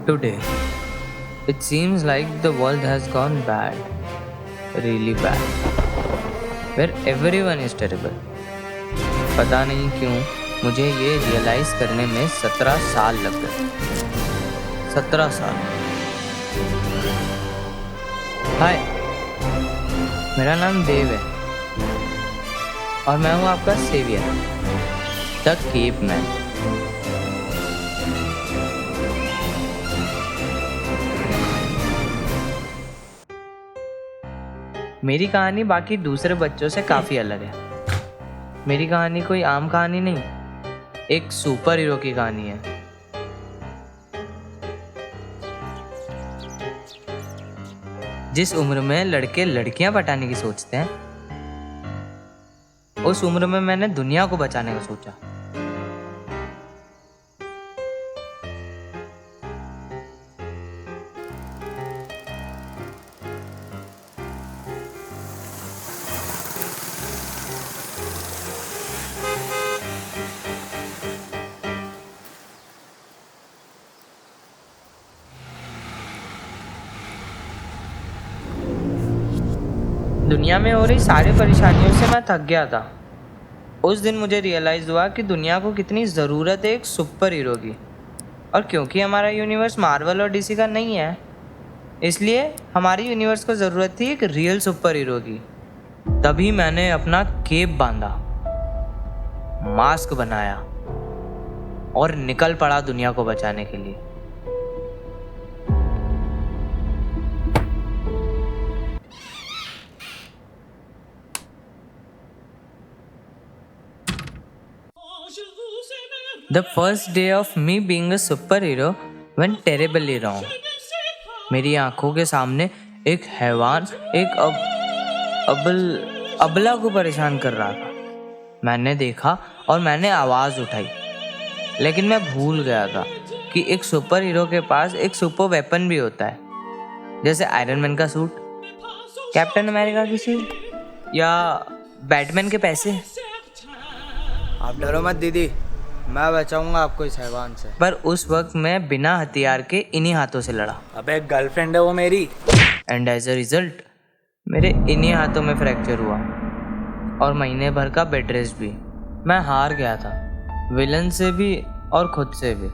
Today, it seems like the world has gone bad, really bad, where everyone is terrible. पता नहीं क्यों मुझे ये रियलाइज़ करने में 17 साल लग गए। 17 साल। हाय, मेरा नाम देव है और मैं हूँ आपका सेवियर, द केप मैन। मेरी कहानी बाकी दूसरे बच्चों से काफ़ी अलग है। मेरी कहानी कोई आम कहानी नहीं, एक सुपर हीरो की कहानी है। जिस उम्र में लड़के लड़कियां पटाने की सोचते हैं, उस उम्र में मैंने दुनिया को बचाने का सोचा। दुनिया में हो रही सारी परेशानियों से मैं थक गया था। उस दिन मुझे रियलाइज़ हुआ कि दुनिया को कितनी ज़रूरत है एक सुपर हीरो की। और क्योंकि हमारा यूनिवर्स मार्वल और डीसी का नहीं है, इसलिए हमारी यूनिवर्स को ज़रूरत थी एक रियल सुपर हीरो की। तभी मैंने अपना केप बांधा, मास्क बनाया और निकल पड़ा दुनिया को बचाने के लिए। The first day of me being a superhero went terribly wrong. मेरी आंखों के सामने एक हैवान एक अबला को परेशान कर रहा था। मैंने देखा और मैंने आवाज़ उठाई, लेकिन मैं भूल गया था कि एक सुपर हीरो के पास एक सुपर वेपन भी होता है, जैसे आयरन मैन का सूट, कैप्टन अमेरिका की शील्ड या बैटमैन के पैसे। आप डरो मत दीदी, मैं बचाऊंगा आपको इस हैवान से। पर उस वक्त मैं बिना हथियार के इन्हीं हाथों से लड़ा। अबे एक गर्लफ्रेंड है वो मेरी। एंड एज अ रिजल्ट मेरे इन्हीं हाथों में फ्रैक्चर हुआ और महीने भर का बेड रेस्ट भी। मैं हार गया था, विलन से भी और खुद से भी।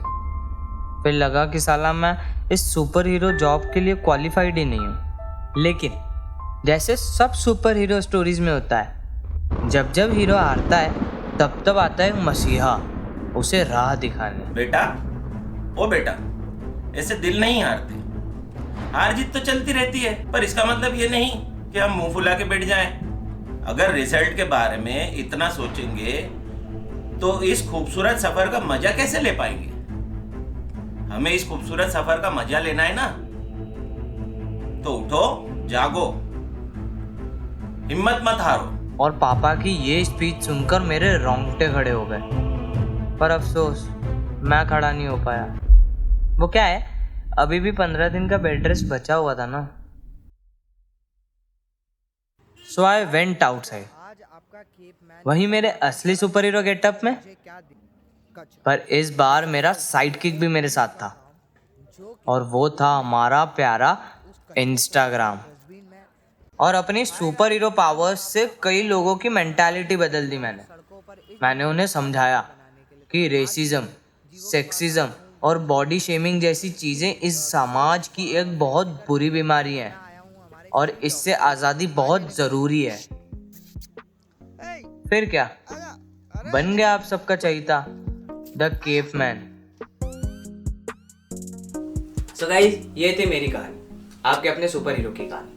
फिर लगा कि साला मैं इस सुपर हीरो जॉब के लिए क्वालिफाइड ही नहीं हूँ। लेकिन जैसे सब सुपर हीरो स्टोरीज में होता है, जब जब हीरो हारता है तब तब आता है मसीहा उसे राह दिखाने। बेटा, ओ बेटा, ऐसे दिल नहीं हारते। हार जीत तो चलती रहती है, पर इसका मतलब ये नहीं कि हम मुंह फुला के बैठ जाएं। अगर रिजल्ट के बारे में इतना सोचेंगे तो इस खूबसूरत सफर का मजा कैसे ले पाएंगे? हमें इस खूबसूरत सफर का मजा लेना है ना, तो उठो, जागो, हिम्मत मत हारो। और पापा की ये स्पीच सुनकर मेरे रोंगटे खड़े हो गए। पर अफसोस मैं खड़ा नहीं हो पाया। वो क्या है, अभी भी 15 दिन का बेड रेस्ट बचा हुआ था ना। सो आई वेंट आउटसाइड, वही मेरे असली सुपर हीरो गेटअप में। पर इस बार मेरा साइड किक भी मेरे साथ था, और वो था हमारा प्यारा इंस्टाग्राम। और अपनी सुपर हीरो पावर्स से कई लोगों की मेंटालिटी बदल दी मैंने उन्हें समझाया कि रेसिज्म, सेक्सिज्म और बॉडी शेमिंग जैसी चीज़ें इस समाज की एक बहुत बुरी बीमारी है और इससे आज़ादी बहुत ज़रूरी है। फिर क्या, बन गया आप सबका चहीता, the cape man. So guys, ये थी मेरी कहानी, आपके अपने सुपर हीरो की कहानी।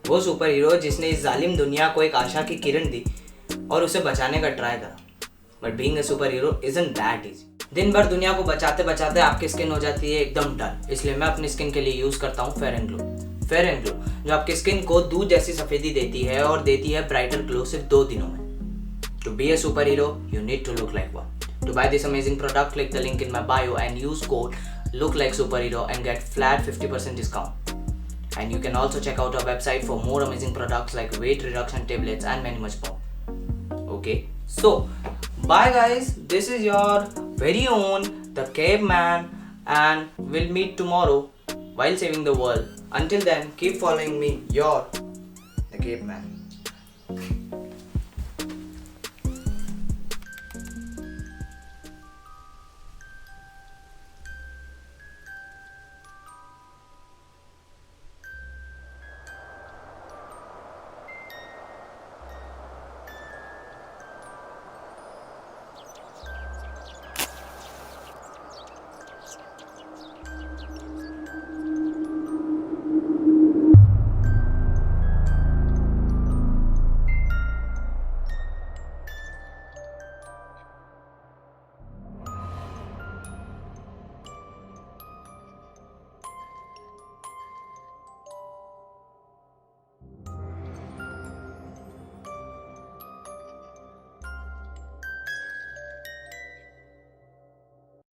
वो सुपर हीरो जिसने इस जालिम दुनिया को एक आशा की किरण दी और उसे बचाने का ट्राई करा। But being a super hero isn't that easy. दिन भर दुनिया को बचाते बचाते आपकी स्किन हो जाती है एकदम डल। इसलिए मैं अपनी स्किन के लिए यूज करता हूँ फेयर एंड ग्लो, जो आपकी स्किन को दूध जैसी सफेदी देती है और देती है ब्राइटर ग्लो सिर्फ 2 दिनों में। To be a super hero you need to look like one. To buy this amazing product, click the link in my bio and use code look like superhero and get flat 50% discount. And you can also check out our website for more amazing products like weight reduction tablets and many much more. Okay, so bye guys, this is your very own the caveman and we'll meet tomorrow while saving the world. Until then, keep following me, your the Cape Man.